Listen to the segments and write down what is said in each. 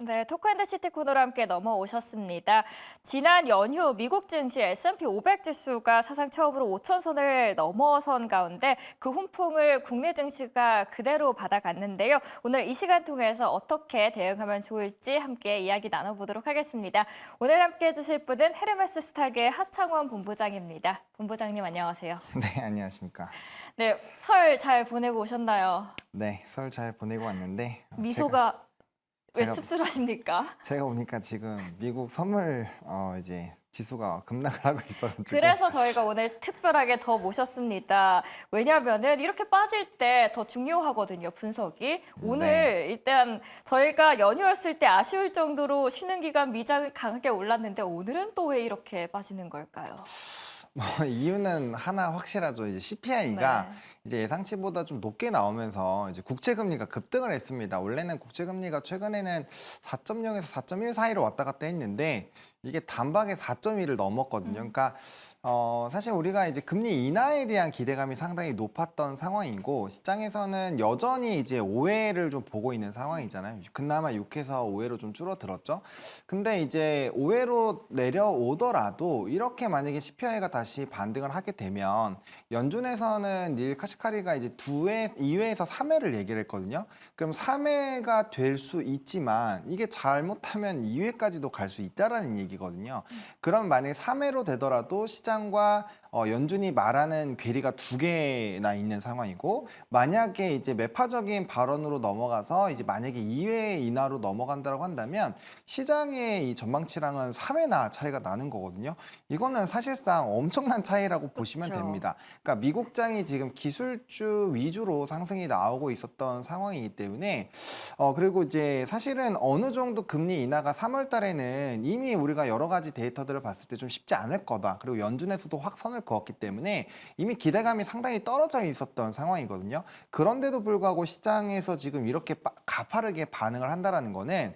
네, 토크앤더시티 코너로 함께 넘어오셨습니다. 지난 연휴 미국 증시 S&P 500 지수가 사상 처음으로 5,000선을 넘어선 가운데 그 훈풍을 국내 증시가 그대로 받아갔는데요. 오늘 이 시간 통해서 어떻게 대응하면 좋을지 함께 이야기 나눠보도록 하겠습니다. 오늘 함께 해주실 분은 헤르메스 스탁의 하창원 본부장입니다. 본부장님 안녕하세요. 네, 안녕하십니까. 네, 설 잘 보내고 오셨나요? 네, 설 잘 보내고 왔는데 미소가 왜 제가- 씁쓸하십니까? 제가 보니까 지금 미국 선물 이제 지수가 급락을 하고 있어가지고 그래서 저희가 오늘 특별하게 더 모셨습니다. 왜냐하면은 이렇게 빠질 때 더 중요하거든요, 분석이. 오늘 네. 일단 저희가 연휴였을 때 아쉬울 정도로 쉬는 기간 미장이 강하게 올랐는데 오늘은 또 왜 이렇게 빠지는 걸까요? 뭐 이유는 하나 확실하죠. 이제 CPI가 네. 이제 예상치보다 좀 높게 나오면서 이제 국채 금리가 급등을 했습니다. 원래는 국채 금리가 최근에는 4.0에서 4.1 사이로 왔다 갔다 했는데 이게 단박에 4.1을 넘었거든요. 그러니까 사실 우리가 이제 금리 인하에 대한 기대감이 상당히 높았던 상황이고 시장에서는 여전히 이제 5회를 좀 보고 있는 상황이잖아요. 그나마 6에서 5회로 좀 줄어들었죠. 근데 이제 5회로 내려오더라도 이렇게 만약에 CPI가 다시 반등을 하게 되면 연준에서는 닐 카시카리가 이제 2회에서 3회를 얘기를 했거든요. 그럼 3회가 될 수 있지만 이게 잘못하면 2회까지도 갈 수 있다라는 얘기거든요. 그럼 만약에 3회로 되더라도 시장과 연준이 말하는 괴리가 2개나 있는 상황이고 만약에 이제 매파적인 발언으로 넘어가서 이제 만약에 2회 인하로 넘어간다고 한다면 시장의 이 전망치랑은 3회나 차이가 나는 거거든요. 이거는 사실상 엄청난 차이라고 보시면 그렇죠. 됩니다. 그러니까 미국장이 지금 기술주 위주로 상승이 나오고 있었던 상황이기 때문에 그리고 이제 사실은 어느 정도 금리 인하가 3월 달에는 이미 우리가 여러 가지 데이터들을 봤을 때 좀 쉽지 않을 거다. 그리고 연준에서도 확 선을 그었기 때문에 이미 기대감이 상당히 떨어져 있었던 상황이거든요. 그런데도 불구하고 시장에서 지금 이렇게 가파르게 반응을 한다라는 거는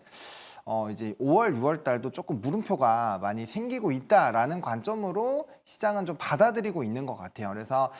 이제 5월, 6월 달도 조금 물음표가 많이 생기고 있다라는 관점으로 시장은 좀 받아들이고 있는 것 같아요. 그래서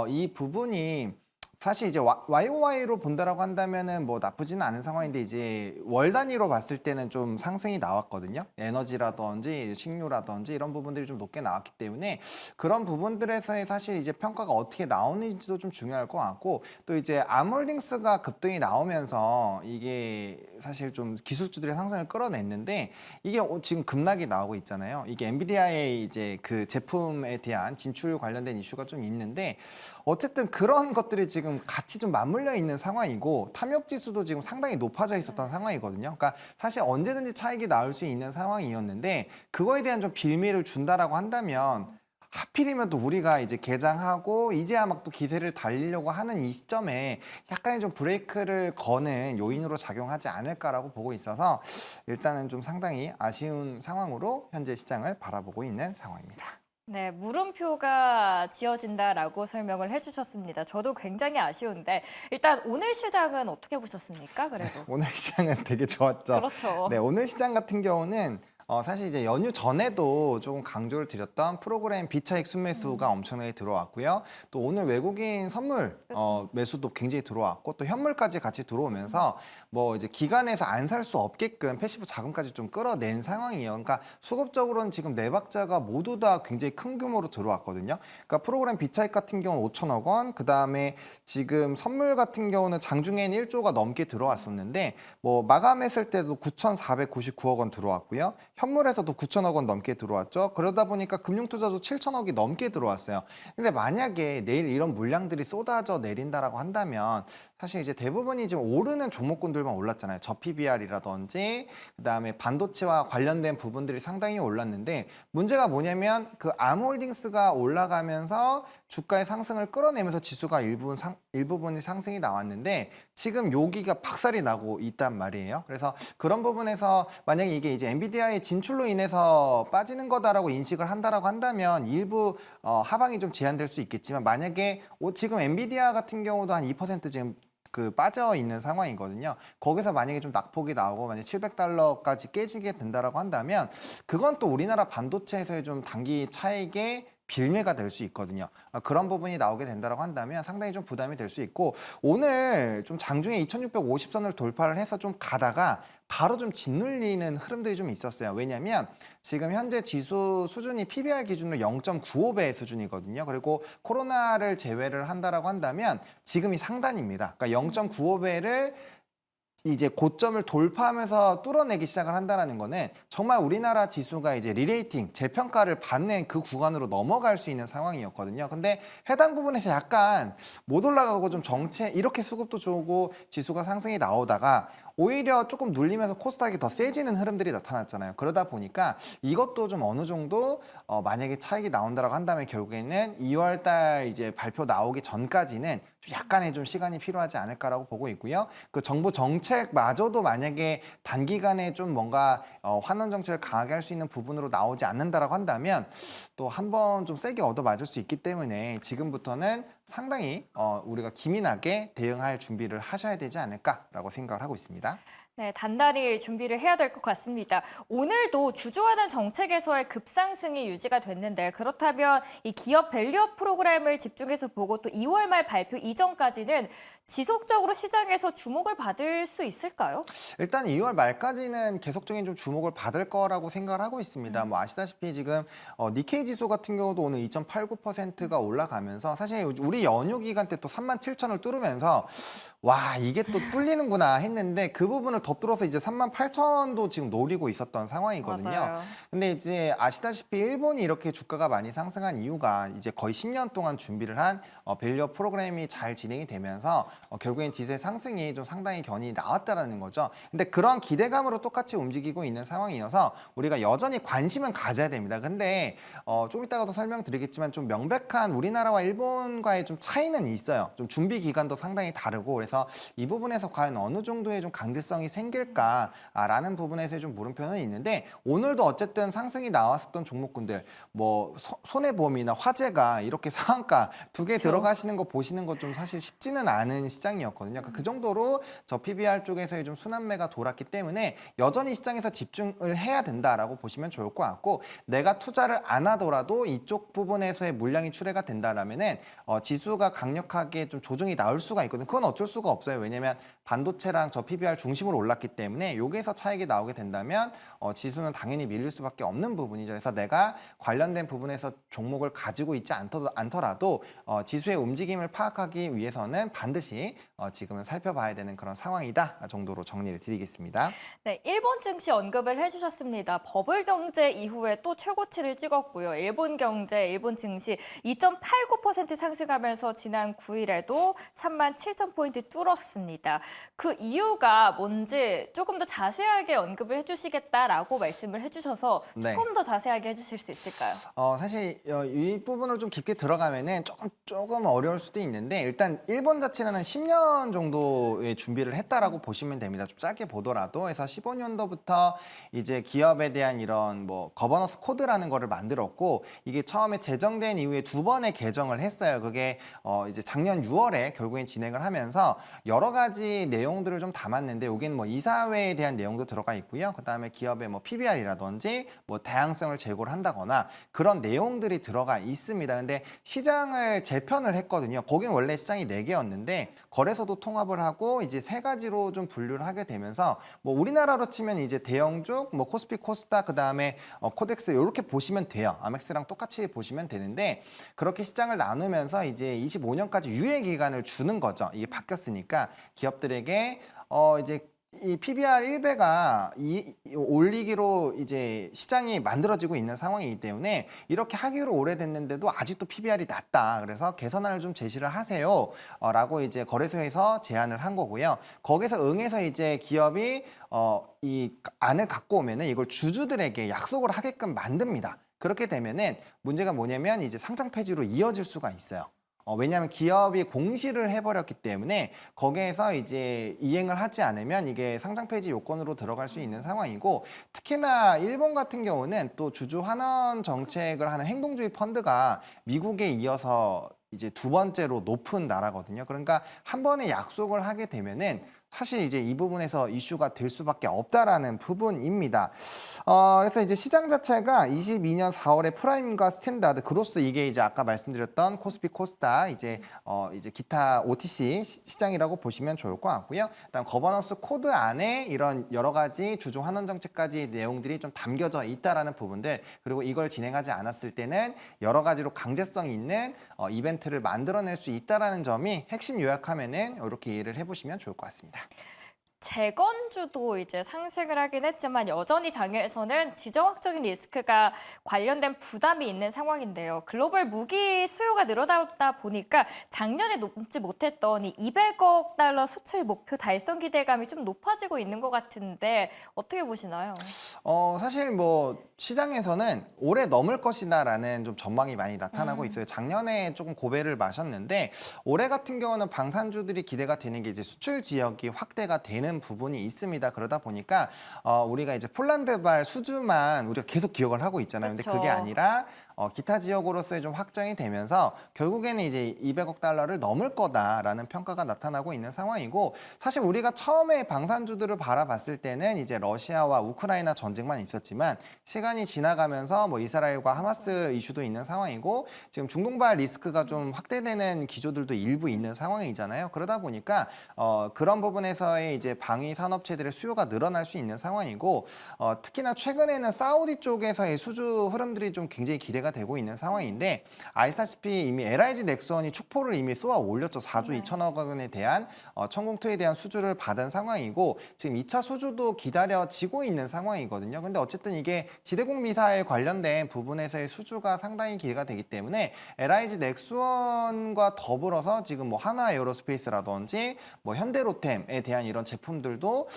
이 부분이 사실 이제 YOY로 본다라고 한다면은 뭐 나쁘지는 않은 상황인데 이제 월 단위로 봤을 때는 좀 상승이 나왔거든요. 에너지라든지 식료라든지 이런 부분들이 좀 높게 나왔기 때문에 그런 부분들에서의 사실 이제 평가가 어떻게 나오는지도 좀 중요할 것 같고 또 이제 암홀딩스가 급등이 나오면서 이게 사실 좀 기술주들의 상승을 끌어냈는데 이게 지금 급락이 나오고 있잖아요. 이게 엔비디아의 이제 그 제품에 대한 진출 관련된 이슈가 좀 있는데 어쨌든 그런 것들이 지금 같이 좀 맞물려 있는 상황이고 탐욕 지수도 지금 상당히 높아져 있었던 상황이거든요. 그러니까 사실 언제든지 차익이 나올 수 있는 상황이었는데 그거에 대한 좀 빌미를 준다라고 한다면 하필이면 또 우리가 이제 개장하고 이제야 막 또 기세를 달리려고 하는 이 시점에 약간의 좀 브레이크를 거는 요인으로 작용하지 않을까라고 보고 있어서 일단은 좀 상당히 아쉬운 상황으로 현재 시장을 바라보고 있는 상황입니다. 네, 물음표가 지어진다라고 설명을 해주셨습니다. 저도 굉장히 아쉬운데 일단 오늘 시장은 어떻게 보셨습니까? 그래도. 오늘 시장은 되게 좋았죠. 그렇죠. 네, 오늘 시장 같은 경우는 사실 이제 연휴 전에도 조금 강조를 드렸던 프로그램 비차익 순매수가 엄청나게 들어왔고요. 또 오늘 외국인 선물 매수도 굉장히 들어왔고 또 현물까지 같이 들어오면서 뭐 이제 기관에서 안 살 수 없게끔 패시브 자금까지 좀 끌어낸 상황이에요. 그러니까 수급적으로는 지금 네 박자가 모두 다 굉장히 큰 규모로 들어왔거든요. 그러니까 프로그램 비차익 같은 경우는 5천억 원, 그 다음에 지금 선물 같은 경우는 장중에는 1조가 넘게 들어왔었는데 뭐 마감했을 때도 9,499억 원 들어왔고요. 현물에서도 9천억 원 넘게 들어왔죠. 그러다 보니까 금융투자도 7천억이 넘게 들어왔어요. 근데 만약에 내일 이런 물량들이 쏟아져 내린다라고 한다면 사실 이제 대부분이 지금 오르는 종목군들만 올랐잖아요. PBR이라든지 그다음에 반도체와 관련된 부분들이 상당히 올랐는데 문제가 뭐냐면 그 암홀딩스가 올라가면서 주가의 상승을 끌어내면서 지수가 일부분이 상승이 나왔는데 지금 여기가 박살이 나고 있단 말이에요. 그래서 그런 부분에서 만약에 이게 이제 엔비디아의 진출로 인해서 빠지는 거다라고 인식을 한다라고 한다면 일부 하방이 좀 제한될 수 있겠지만 만약에 지금 엔비디아 같은 경우도 한 2% 지금 그 빠져 있는 상황이거든요. 거기서 만약에 좀 낙폭이 나오고 만약 700달러까지 깨지게 된다라고 한다면 그건 또 우리나라 반도체에서의 좀 단기 차익에 빌미가 될 수 있거든요. 그런 부분이 나오게 된다고 한다면 상당히 좀 부담이 될 수 있고 오늘 좀 장중에 2650선을 돌파를 해서 좀 가다가 바로 좀 짓눌리는 흐름들이 좀 있었어요. 왜냐하면 지금 현재 지수 수준이 PBR 기준으로 0.95배 수준이거든요. 그리고 코로나를 제외를 한다라고 한다면 지금이 상단입니다. 그러니까 0.95배를 이제 고점을 돌파하면서 뚫어내기 시작을 한다는 거는 정말 우리나라 지수가 이제 리레이팅, 재평가를 받는 그 구간으로 넘어갈 수 있는 상황이었거든요. 근데 해당 부분에서 약간 못 올라가고 좀 정체, 이렇게 수급도 좋고 지수가 상승이 나오다가 오히려 조금 눌리면서 코스닥이 더 세지는 흐름들이 나타났잖아요. 그러다 보니까 이것도 좀 어느 정도 만약에 차익이 나온다라고 한다면 결국에는 2월 달 이제 발표 나오기 전까지는 좀 약간의 좀 시간이 필요하지 않을까라고 보고 있고요. 그 정부 정책마저도 만약에 단기간에 좀 뭔가 환원 정책을 강하게 할 수 있는 부분으로 나오지 않는다라고 한다면 또 한 번 좀 세게 얻어맞을 수 있기 때문에 지금부터는 상당히 우리가 기민하게 대응할 준비를 하셔야 되지 않을까라고 생각을 하고 있습니다. 네, 단단히 준비를 해야 될 것 같습니다. 오늘도 주주환원 정책에서의 급상승이 유지가 됐는데 그렇다면 이 기업 밸류업 프로그램을 집중해서 보고 또 2월 말 발표 이전까지는 지속적으로 시장에서 주목을 받을 수 있을까요? 일단 2월 말까지는 계속적인 좀 주목을 받을 거라고 생각을 하고 있습니다. 뭐 아시다시피 지금 니케이 지수 같은 경우도 오늘 2.89%가 올라가면서 사실 우리 연휴 기간 때 또 37,000을 뚫으면서 와 이게 또 뚫리는구나 했는데 그 부분을 더 뚫어서 이제 38,000도 지금 노리고 있었던 상황이거든요. 맞아요. 근데 이제 아시다시피 일본이 이렇게 주가가 많이 상승한 이유가 이제 거의 10년 동안 준비를 한 밸류업 프로그램이 잘 진행이 되면서 결국엔 지세 상승이 좀 상당히 견인이 나왔다라는 거죠. 근데 그런 기대감으로 똑같이 움직이고 있는 상황이어서 우리가 여전히 관심은 가져야 됩니다. 근데 좀 이따가도 설명드리겠지만 좀 명백한 우리나라와 일본과의 좀 차이는 있어요. 좀 준비 기간도 상당히 다르고 그래서 이 부분에서 과연 어느 정도의 좀 강제성이 생길까라는 부분에서 좀 물음표는 있는데 오늘도 어쨌든 상승이 나왔었던 종목군들 뭐 손해보험이나 화재가 이렇게 상한가 두 개 들어가시는 거 보시는 거 좀 사실 쉽지는 않은 시장이었거든요. 그 정도로 저 PBR 쪽에서의 좀 순환매가 돌았기 때문에 여전히 시장에서 집중을 해야 된다라고 보시면 좋을 것 같고 내가 투자를 안 하더라도 이쪽 부분에서의 물량이 출회가 된다라면은 지수가 강력하게 좀 조정이 나올 수가 있거든요. 그건 어쩔 수가 없어요. 왜냐면 반도체랑 저 PBR 중심으로 올랐기 때문에 여기에서 차익이 나오게 된다면 지수는 당연히 밀릴 수밖에 없는 부분이죠. 그래서 내가 관련된 부분에서 종목을 가지고 있지 않더라도 지수의 움직임을 파악하기 위해서는 반드시 지금은 살펴봐야 되는 그런 상황이다 정도로 정리를 드리겠습니다. 네, 일본 증시 언급을 해주셨습니다. 버블 경제 이후에 또 최고치를 찍었고요. 일본 경제, 일본 증시 2.89% 상승하면서 지난 9일에도 37,000포인트 뚫었습니다. 그 이유가 뭔지 조금 더 자세하게 언급을 해주시겠다라고 말씀을 해주셔서 네. 조금 더 자세하게 해주실 수 있을까요? 사실 이 부분을 좀 깊게 들어가면은 조금 어려울 수도 있는데 일단 일본 자체는 한 10년 정도의 준비를 했다라고 보시면 됩니다. 좀 짧게 보더라도 그래서 15년도부터 이제 기업에 대한 이런 뭐 거버넌스 코드라는 거를 만들었고 이게 처음에 제정된 이후에 두 번의 개정을 했어요. 그게 이제 작년 6월에 결국엔 진행을 하면서 여러 가지 내용들을 좀 담았는데 여기는 뭐 이사회에 대한 내용도 들어가 있고요. 그다음에 기업의 뭐 PBR이라든지 뭐 다양성을 제고를 한다거나 그런 내용들이 들어가 있습니다. 근데 시장을 재편을 했거든요. 거긴 원래 시장이 4개였는데 거래소도 통합을 하고 이제 3가지로 좀 분류를 하게 되면서 뭐 우리나라로 치면 이제 대형주, 뭐 코스피, 코스닥, 그다음에 코덱스 이렇게 보시면 돼요. 아멕스랑 똑같이 보시면 되는데 그렇게 시장을 나누면서 이제 25년까지 유예 기간을 주는 거죠. 이게 바뀌었으니까 기업들에게 이제 이 PBR 1배가 올리기로 이제 시장이 만들어지고 있는 상황이기 때문에 이렇게 하기로 오래됐는데도 아직도 PBR이 낮다. 그래서 개선안을 좀 제시를 하세요. 라고 이제 거래소에서 제안을 한 거고요. 거기서 응해서 이제 기업이 이 안을 갖고 오면은 이걸 주주들에게 약속을 하게끔 만듭니다. 그렇게 되면은 문제가 뭐냐면 이제 상장 폐지로 이어질 수가 있어요. 왜냐하면 기업이 공시를 해버렸기 때문에 거기에서 이제 이행을 하지 않으면 이게 상장 폐지 요건으로 들어갈 수 있는 상황이고 특히나 일본 같은 경우는 또 주주 환원 정책을 하는 행동주의 펀드가 미국에 이어서 이제 두 번째로 높은 나라거든요. 그러니까 한 번에 약속을 하게 되면은 사실 이제 이 부분에서 이슈가 될 수밖에 없다라는 부분입니다. 그래서 이제 시장 자체가 22년 4월에 프라임과 스탠다드, 그로스, 이게 이제 아까 말씀드렸던 코스피, 코스닥, 이제 기타 OTC 시장이라고 보시면 좋을 것 같고요. 일단 거버넌스 코드 안에 이런 여러 가지 주종 환원 정책까지 내용들이 좀 담겨져 있다라는 부분들, 그리고 이걸 진행하지 않았을 때는 여러 가지로 강제성 있는 이벤트를 만들어낼 수 있다라는 점이 핵심 요약하면은 이렇게 이해를 해보시면 좋을 것 같습니다. 재건주도 이제 상승을 하긴 했지만 여전히 장에서는 지정학적인 리스크가 관련된 부담이 있는 상황인데요. 글로벌 무기 수요가 늘어나다 보니까 작년에 넘지 못했던 이 200억 달러 수출 목표 달성 기대감이 좀 높아지고 있는 것 같은데 어떻게 보시나요? 사실 뭐 시장에서는 올해 넘을 것이다라는 좀 전망이 많이 나타나고 있어요. 작년에 조금 고배를 마셨는데 올해 같은 경우는 방산주들이 기대가 되는 게 이제 수출 지역이 확대가 되는 부분이 있습니다. 그러다 보니까 우리가 이제 폴란드발 수주만 우리가 계속 기억을 하고 있잖아요. 근데 그쵸. 그게 아니라 기타 지역으로서의 좀 확정이 되면서 결국에는 이제 200억 달러를 넘을 거다라는 평가가 나타나고 있는 상황이고, 사실 우리가 처음에 방산주들을 바라봤을 때는 이제 러시아와 우크라이나 전쟁만 있었지만 시간이 지나가면서 뭐 이스라엘과 하마스 이슈도 있는 상황이고 지금 중동발 리스크가 좀 확대되는 기조들도 일부 있는 상황이잖아요. 그러다 보니까 그런 부분에서의 이제 방위 산업체들의 수요가 늘어날 수 있는 상황이고, 특히나 최근에는 사우디 쪽에서의 수주 흐름들이 좀 굉장히 기대가 되고 있는 상황인데, 아시다시피 이미 LIG 넥스원이 축포를 이미 쏘아 올렸죠. 4조 2천억 원에 대한 천공투에 대한 수주를 받은 상황이고 지금 2차 수주도 기다려지고 있는 상황이거든요. 근데 어쨌든 이게 지대공 미사일 관련된 부분에서의 수주가 상당히 기대가 되기 때문에 LIG 넥스원과 더불어서 지금 뭐 하나 에어로스페이스라든지 뭐 현대로템에 대한 이런 제품들도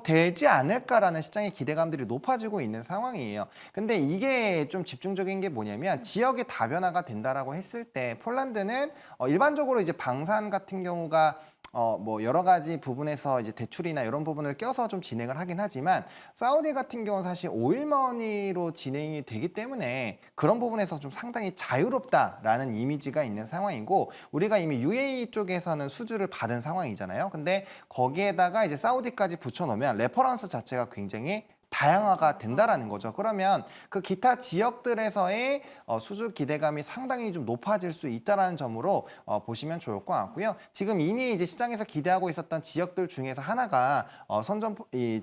되지 않을까라는 시장의 기대감들이 높아지고 있는 상황이에요. 근데 이게 좀 집중적인 게 뭐냐면 지역의 다변화가 된다라고 했을 때 폴란드는 일반적으로 이제 방산 같은 경우가 뭐 여러 가지 부분에서 이제 대출이나 이런 부분을 껴서 좀 진행을 하긴 하지만 사우디 같은 경우는 사실 오일머니로 진행이 되기 때문에 그런 부분에서 좀 상당히 자유롭다라는 이미지가 있는 상황이고, 우리가 이미 UAE 쪽에서는 수주를 받은 상황이잖아요. 근데 거기에다가 이제 사우디까지 붙여놓으면 레퍼런스 자체가 굉장히 다양화가 된다라는 거죠. 그러면 그 기타 지역들에서의 수주 기대감이 상당히 좀 높아질 수 있다라는 점으로 보시면 좋을 것 같고요. 지금 이미 이제 시장에서 기대하고 있었던 지역들 중에서 하나가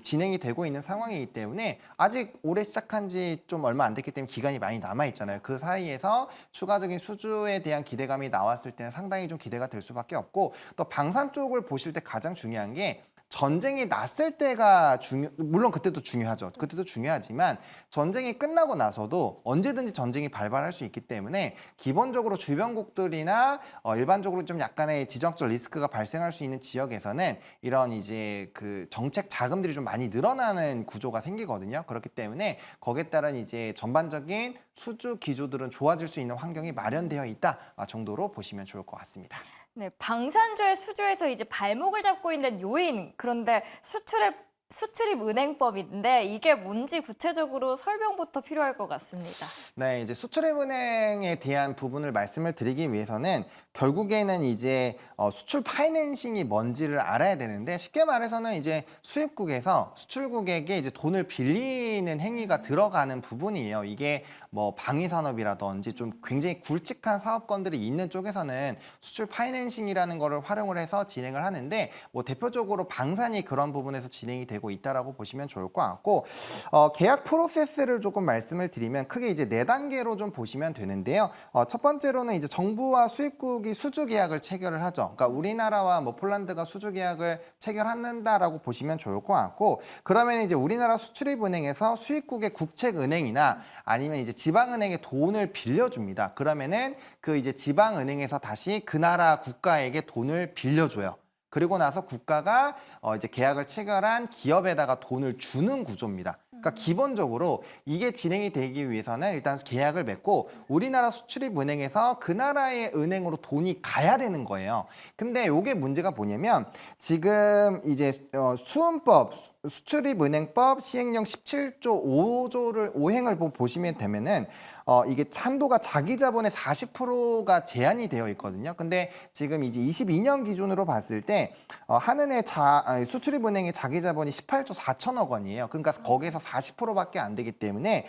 진행이 되고 있는 상황이기 때문에 아직 올해 시작한 지 좀 얼마 안 됐기 때문에 기간이 많이 남아 있잖아요. 그 사이에서 추가적인 수주에 대한 기대감이 나왔을 때는 상당히 좀 기대가 될 수밖에 없고, 또 방산 쪽을 보실 때 가장 중요한 게 전쟁이 났을 때가 물론 그때도 중요하죠. 그때도 중요하지만 전쟁이 끝나고 나서도 언제든지 전쟁이 발발할 수 있기 때문에 기본적으로 주변국들이나 일반적으로 좀 약간의 지정적 리스크가 발생할 수 있는 지역에서는 이런 이제 그 정책 자금들이 좀 많이 늘어나는 구조가 생기거든요. 그렇기 때문에 거기에 따른 이제 전반적인 수주 기조들은 좋아질 수 있는 환경이 마련되어 있다 정도로 보시면 좋을 것 같습니다. 네, 방산주의 수주에서 이제 발목을 잡고 있는 요인, 그런데 수출입 은행법인데 이게 뭔지 구체적으로 설명부터 필요할 것 같습니다. 네, 이제 수출입은행에 대한 부분을 말씀을 드리기 위해서는 결국에는 이제 수출 파이낸싱이 뭔지를 알아야 되는데, 쉽게 말해서는 이제 수입국에서 수출국에게 이제 돈을 빌리는 행위가 들어가는 부분이에요. 이게 뭐 방위산업이라든지 좀 굉장히 굵직한 사업권들이 있는 쪽에서는 수출 파이낸싱이라는 거를 활용을 해서 진행을 하는데, 뭐 대표적으로 방산이 그런 부분에서 진행이 되고 있다라고 보시면 좋을 것 같고, 계약 프로세스를 조금 말씀을 드리면 크게 이제 4단계로 좀 보시면 되는데요. 첫 번째로는 이제 정부와 수입국이 수주 계약을 체결을 하죠. 그러니까 우리나라와 뭐 폴란드가 수주 계약을 체결한다라고 보시면 좋을 것 같고, 그러면 이제 우리나라 수출입은행에서 수입국의 국책은행이나 아니면 이제 지방은행에 돈을 빌려줍니다. 그러면은 그 이제 지방은행에서 다시 그 나라 국가에게 돈을 빌려줘요. 그리고 나서 국가가 이제 계약을 체결한 기업에다가 돈을 주는 구조입니다. 그러니까 기본적으로 이게 진행이 되기 위해서는 일단 계약을 맺고 우리나라 수출입은행에서 그 나라의 은행으로 돈이 가야 되는 거예요. 근데 이게 문제가 뭐냐면 지금 이제 수은법 수출입은행법 시행령 17조 5조를 오행을 보시면 되면은 이게 한도가 자기 자본의 40%가 제한이 되어 있거든요. 근데 지금 이제 22년 기준으로 봤을 때 한은의 수출입은행의 자기 자본이 18조 4천억 원이에요. 그러니까 거기에서 40%밖에 안 되기 때문에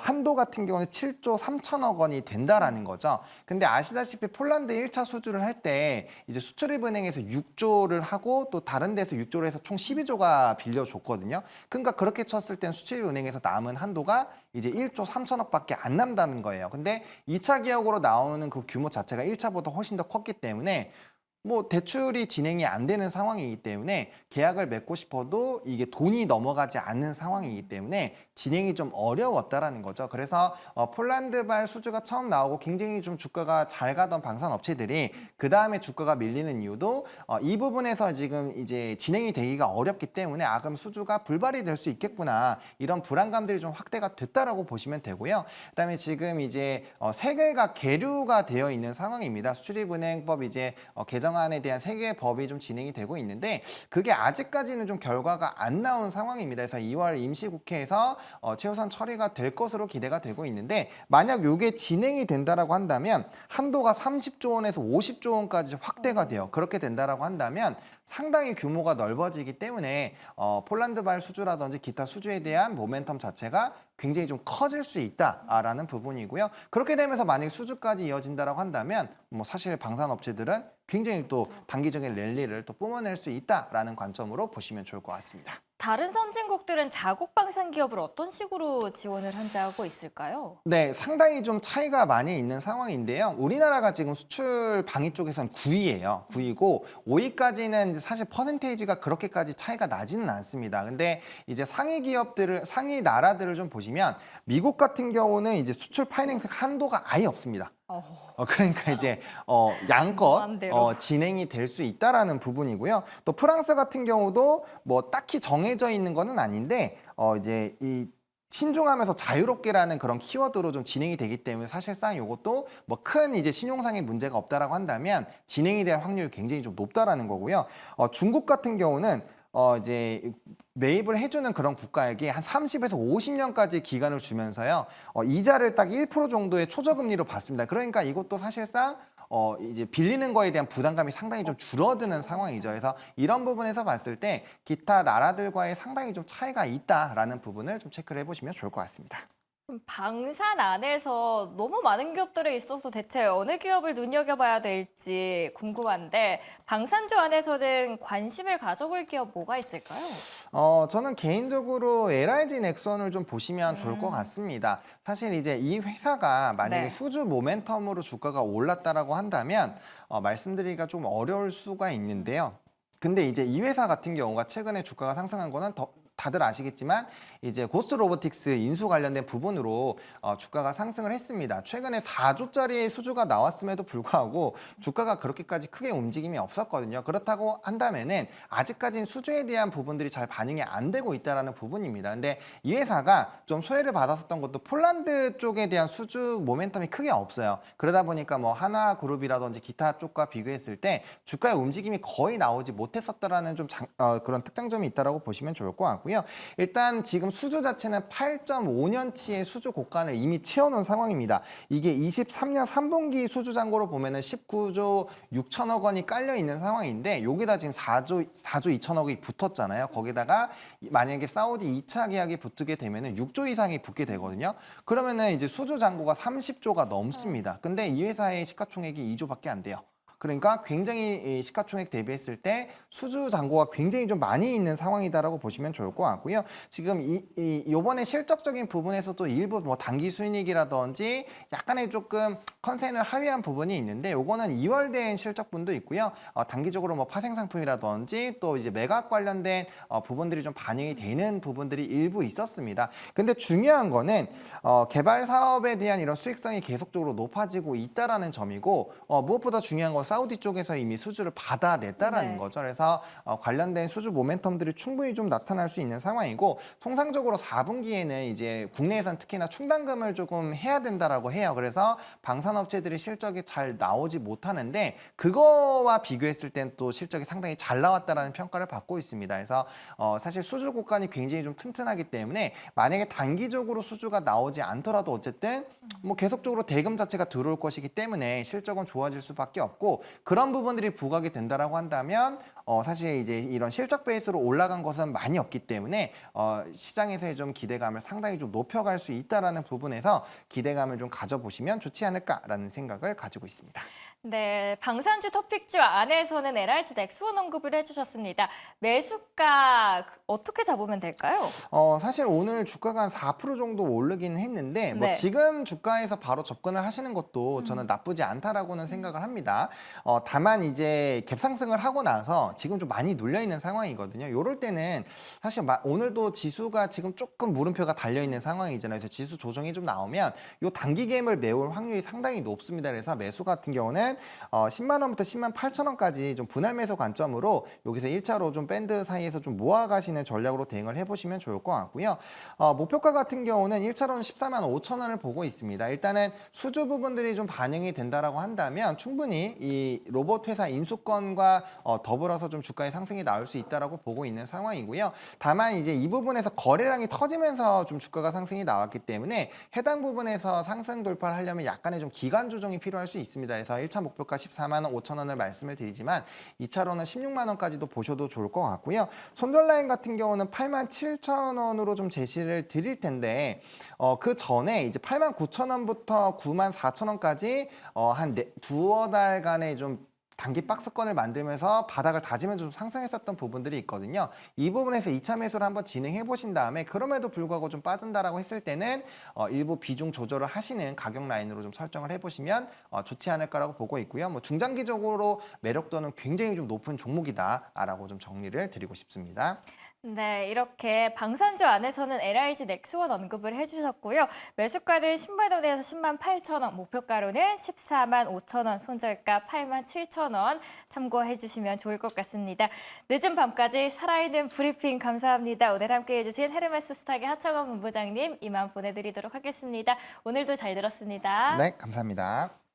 한도 같은 경우는 7조 3천억 원이 된다라는 거죠. 근데 아시다시피 폴란드 1차 수주를 할 때 이제 수출입은행에서 6조를 하고 또 다른 데서 6조를 해서 총 12조가 빌려줬거든요. 그러니까 그렇게 쳤을 땐 수출입은행에서 남은 한도가 이제 1조 3천억밖에 안 남다는 거예요. 근데 2차 기업으로 나오는 그 규모 자체가 1차보다 훨씬 더 컸기 때문에 뭐 대출이 진행이 안 되는 상황이기 때문에 계약을 맺고 싶어도 이게 돈이 넘어가지 않는 상황이기 때문에 진행이 좀 어려웠다라는 거죠. 그래서 폴란드발 수주가 처음 나오고 굉장히 좀 주가가 잘 가던 방산 업체들이 그 다음에 주가가 밀리는 이유도 이 부분에서 지금 이제 진행이 되기가 어렵기 때문에 그럼 수주가 불발이 될 수 있겠구나 이런 불안감들이 좀 확대가 됐다라고 보시면 되고요. 그다음에 지금 이제 세 개가 계류가 되어 있는 상황입니다. 수출입은행법 이제 개정안에 대한 세 개의 법이 좀 진행이 되고 있는데 그게 아직까지는 좀 결과가 안 나온 상황입니다. 그래서 2월 임시국회에서 최우선 처리가 될 것으로 기대가 되고 있는데 만약 이게 진행이 된다라고 한다면 한도가 30조 원에서 50조 원까지 확대가 돼요. 그렇게 된다라고 한다면 상당히 규모가 넓어지기 때문에 폴란드발 수주라든지 기타 수주에 대한 모멘텀 자체가 굉장히 좀 커질 수 있다라는 부분이고요. 그렇게 되면서 만약 수주까지 이어진다라고 한다면 뭐 사실 방산업체들은 굉장히 또 단기적인 랠리를 또 뿜어낼 수 있다라는 관점으로 보시면 좋을 것 같습니다. 다른 선진국들은 자국 방산 기업을 어떤 식으로 지원을 하고 있을까요? 네, 상당히 좀 차이가 많이 있는 상황인데요. 우리나라가 지금 수출 방위 쪽에서는 9위예요. 9위고 5위까지는 사실 퍼센테이지가 그렇게까지 차이가 나지는 않습니다. 근데 이제 상위 나라들을 좀 보시면 미국 같은 경우는 이제 수출 파이낸싱 한도가 아예 없습니다. 그러니까 이제 양껏 마음대로. 진행이 될 수 있다라는 부분이고요. 또 프랑스 같은 경우도 뭐 딱히 정해져 있는 거는 아닌데 이제 이 신중하면서 자유롭게라는 그런 키워드로 좀 진행이 되기 때문에 사실상 이것도 뭐 큰 이제 신용상의 문제가 없다라고 한다면 진행이 될 확률이 굉장히 좀 높다라는 거고요. 중국 같은 경우는 이제 매입을 해주는 그런 국가에게 한 30에서 50년까지 기간을 주면서요. 이자를 딱 1% 정도의 초저금리로 받습니다. 그러니까 이것도 사실상 이제 빌리는 거에 대한 부담감이 상당히 좀 줄어드는 상황이죠. 그래서 이런 부분에서 봤을 때 기타 나라들과의 상당히 좀 차이가 있다라는 부분을 좀 체크를 해보시면 좋을 것 같습니다. 그럼 방산 안에서 너무 많은 기업들이 있어서 대체 어느 기업을 눈여겨봐야 될지 궁금한데 방산주 안에서는 관심을 가져볼 기업 뭐가 있을까요? 저는 개인적으로 LIG 넥슨을 좀 보시면 좋을 것 같습니다. 사실 이제 이 회사가 만약에 네. 수주 모멘텀으로 주가가 올랐다라고 한다면 말씀드리기가 좀 어려울 수가 있는데요. 근데 이제 이 회사 같은 경우가 최근에 주가가 상승한 거는 다들 아시겠지만 이제 고스트 로보틱스 인수 관련된 부분으로 주가가 상승을 했습니다. 최근에 4조짜리 수주가 나왔음에도 불구하고 주가가 그렇게까지 크게 움직임이 없었거든요. 그렇다고 한다면은 아직까지는 수주에 대한 부분들이 잘 반영이 안 되고 있다라는 부분입니다. 근데 이 회사가 좀 소외를 받았었던 것도 폴란드 쪽에 대한 수주 모멘텀이 크게 없어요. 그러다 보니까 뭐 하나그룹이라든지 기타 쪽과 비교했을 때 주가의 움직임이 거의 나오지 못했었다라는 좀 그런 특장점이 있다라고 보시면 좋을 것 같고요. 일단 지금 수주 자체는 8.5년치의 수주 고가를 이미 채워놓은 상황입니다. 이게 23년 3분기 수주 잔고로 보면은 19조 6천억 원이 깔려 있는 상황인데 여기다 지금 4조 2천억이 붙었잖아요. 거기다가 만약에 사우디 2차 계약이 붙게 되면은 6조 이상이 붙게 되거든요. 그러면은 이제 수주 잔고가 30조가 넘습니다. 근데 이 회사의 시가총액이 2조밖에 안 돼요. 그러니까 굉장히 시가총액 대비했을 때 수주 잔고가 굉장히 좀 많이 있는 상황이다라고 보시면 좋을 것 같고요. 지금 이번에 실적적인 부분에서도 일부 뭐 단기 수익이라든지 약간의 조금 컨센을 하회한 부분이 있는데 요거는 2월 된 실적분도 있고요. 단기적으로 뭐 파생 상품이라든지 또 이제 매각 관련된 부분들이 좀 반영이 되는 부분들이 일부 있었습니다. 근데 중요한 거는 개발 사업에 대한 이런 수익성이 계속적으로 높아지고 있다라는 점이고 무엇보다 중요한 것은 사우디 쪽에서 이미 수주를 받아냈다라는 네. 거죠. 그래서 관련된 수주 모멘텀들이 충분히 좀 나타날 수 있는 상황이고 통상적으로 4분기에는 이제 국내에선 특히나 충당금을 조금 해야 된다라고 해요. 그래서 방산업체들이 실적이 잘 나오지 못하는데 그거와 비교했을 땐 또 실적이 상당히 잘 나왔다라는 평가를 받고 있습니다. 그래서 사실 수주 구간이 굉장히 좀 튼튼하기 때문에 만약에 단기적으로 수주가 나오지 않더라도 어쨌든 뭐 계속적으로 대금 자체가 들어올 것이기 때문에 실적은 좋아질 수밖에 없고 그런 부분들이 부각이 된다라고 한다면 사실 이제 이런 실적 베이스로 올라간 것은 많이 없기 때문에 시장에서의 좀 기대감을 상당히 좀 높여갈 수 있다라는 부분에서 기대감을 좀 가져보시면 좋지 않을까라는 생각을 가지고 있습니다. 네, 방산주 토픽주 안에서는 LRG 넥스원 언급을 해주셨습니다. 매수가 어떻게 잡으면 될까요? 사실 오늘 주가가 한 4% 정도 오르긴 했는데 뭐 네. 지금 주가에서 바로 접근을 하시는 것도 저는 나쁘지 않다라고는 생각을 합니다. 다만 이제 갭 상승을 하고 나서 지금 좀 많이 눌려 있는 상황이거든요. 요럴 때는 사실 오늘도 지수가 지금 조금 물음표가 달려 있는 상황이잖아요. 그래서 지수 조정이 좀 나오면 요 단기 갭을 메울 확률이 상당히 높습니다. 그래서 매수 같은 경우는 10만 원부터 10만 8천 원까지 좀 분할 매수 관점으로 여기서 1차로 좀 밴드 사이에서 좀 모아가시는 전략으로 대응을 해보시면 좋을 것 같고요. 목표가 같은 경우는 1차로는 14만 5천 원을 보고 있습니다. 일단은 수주 부분들이 좀 반영이 된다라고 한다면 충분히 이 로봇 회사 인수권과 더불어서 좀 주가의 상승이 나올 수 있다라고 보고 있는 상황이고요. 다만 이제 이 부분에서 거래량이 터지면서 좀 주가가 상승이 나왔기 때문에 해당 부분에서 상승 돌파를 하려면 약간의 좀 기간 조정이 필요할 수 있습니다. 그래서 1차 목표가 14만 원 5천 원을 말씀을 드리지만 2차로는 16만 원까지도 보셔도 좋을 것 같고요. 손절 라인 같은 경우는 8만 7천 원으로 좀 제시를 드릴 텐데 그 전에 이제 8만 9천 원부터 9만 4천 원까지 한 두어 달간의 좀 단기 박스권을 만들면서 바닥을 다지면서 좀 상승했었던 부분들이 있거든요. 이 부분에서 2차 매수를 한번 진행해 보신 다음에 그럼에도 불구하고 좀 빠진다라고 했을 때는 일부 비중 조절을 하시는 가격 라인으로 좀 설정을 해보시면 좋지 않을까라고 보고 있고요. 뭐 중장기적으로 매력도는 굉장히 좀 높은 종목이다라고 좀 정리를 드리고 싶습니다. 네, 이렇게 방산주 안에서는 LRG 넥스원 언급을 해주셨고요. 매수가는 10만 원에서 10만 8천 원, 목표가로는 14만 5천 원, 손절가 8만 7천 원 참고해 주시면 좋을 것 같습니다. 늦은 밤까지 살아있는 브리핑 감사합니다. 오늘 함께해 주신 헤르메스 스탁의 하청원 본부장님 이만 보내드리도록 하겠습니다. 오늘도 잘 들었습니다. 네, 감사합니다.